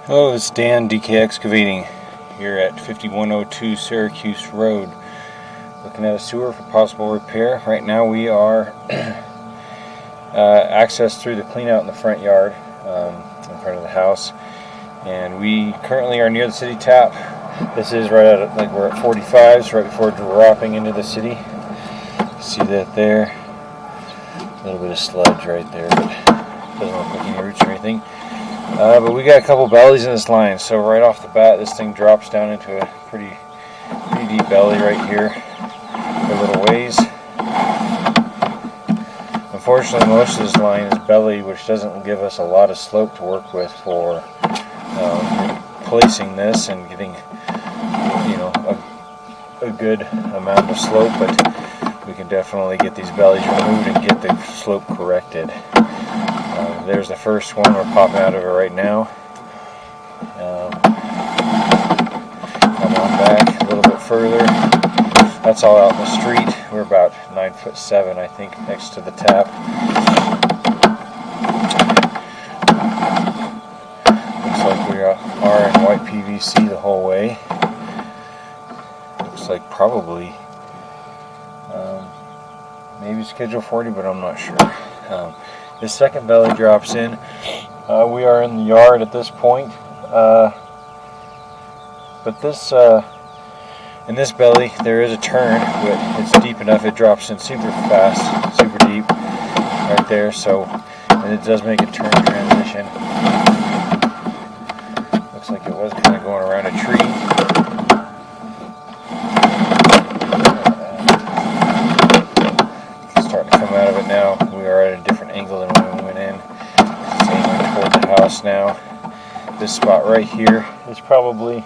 Hello, it's Dan, DK Excavating, here at 5102 Syracuse Road, looking at a sewer for possible repair. Right now we are access through the clean out in the front yard, in front of the house, and we currently are near the city tap. This is right at, like, we're at 45s, right before dropping into the city. See that there? A little bit of sludge right there, but doesn't look like any roots or anything. But we got a couple bellies in this line, so right off the bat this thing drops down into a pretty deep belly right here for a little ways. Unfortunately, most of this line is belly, which doesn't give us a lot of slope to work with for placing this and getting, you know, a good amount of slope, but we can definitely get these bellies removed and get the slope corrected. There's the first one. We're popping out of it right now. Come on back a little bit further. That's all out in the street. We're about 9'7", I think, next to the tap. Looks like we are in white PVC the whole way. Looks like probably maybe Schedule 40, but I'm not sure. This second belly drops in. We are in the yard at this point, but this in this belly there is a turn, but it's deep enough. It drops in super fast, super deep, right there. So, and it does make a turn transition. Looks like it was kind of going around a tree. Starting to come out of it now. We are at a different angle than when we went in. It's aiming toward the house now. This spot right here is probably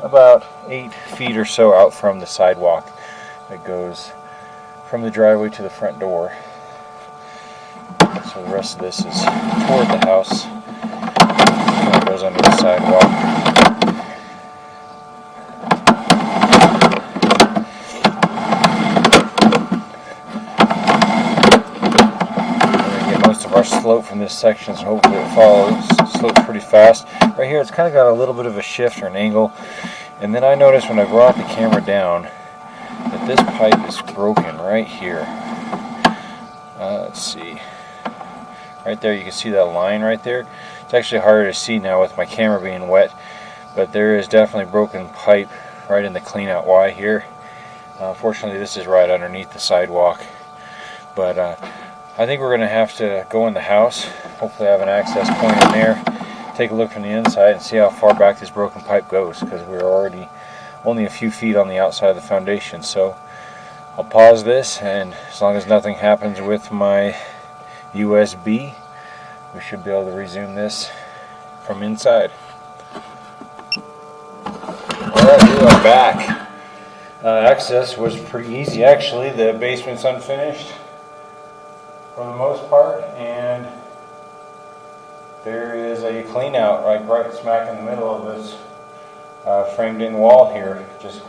about 8 feet or so out from the sidewalk that goes from the driveway to the front door. So the rest of this is toward the house. It goes under the sidewalk. Our slope from this section, so hopefully it follows. Slopes pretty fast. Right here it's kind of got a little bit of a shift or an angle, and then I noticed when I brought the camera down that this pipe is broken right here. Let's see. Right there you can see that line right there. It's actually harder to see now with my camera being wet, but there is definitely broken pipe right in the clean out Y here. Fortunately this is right underneath the sidewalk, but I think we're going to have to go in the house, hopefully have an access point in there, take a look from the inside and see how far back this broken pipe goes, because we're already only a few feet on the outside of the foundation. So I'll pause this, and as long as nothing happens with my USB, we should be able to resume this from inside. Alright, we are back. Access was pretty easy actually. The basement's unfinished for the most part, and there is a clean out right smack in the middle of this framed in wall here. Just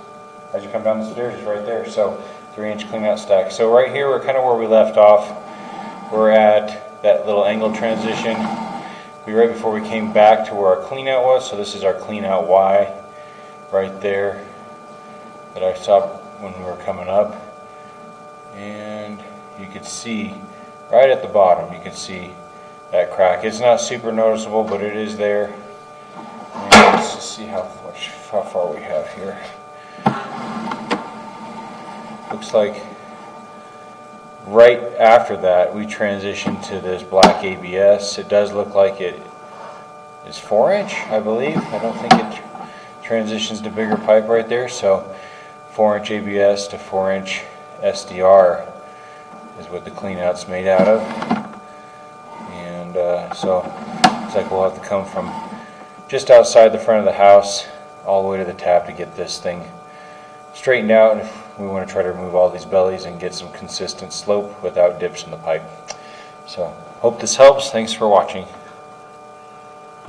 as you come down the stairs, it's right there. So 3-inch clean out stack. So right here we're kind of where we left off. We're at that little angle transition. Right before we came back to where our clean out was. So this is our clean out Y right there that I saw when we were coming up, and you could see right at the bottom, you can see that crack. It's not super noticeable, but it is there. And let's just see how far we have here. Looks like right after that we transitioned to this black ABS. It does look like it is 4-inch, I believe. I don't think it transitions to bigger pipe right there. So 4-inch ABS to 4-inch SDR is what the clean out's made out of. And so it's like we'll have to come from just outside the front of the house all the way to the tap to get this thing straightened out, and if we want to try to remove all these bellies and get some consistent slope without dips in the pipe. So hope this helps. Thanks for watching.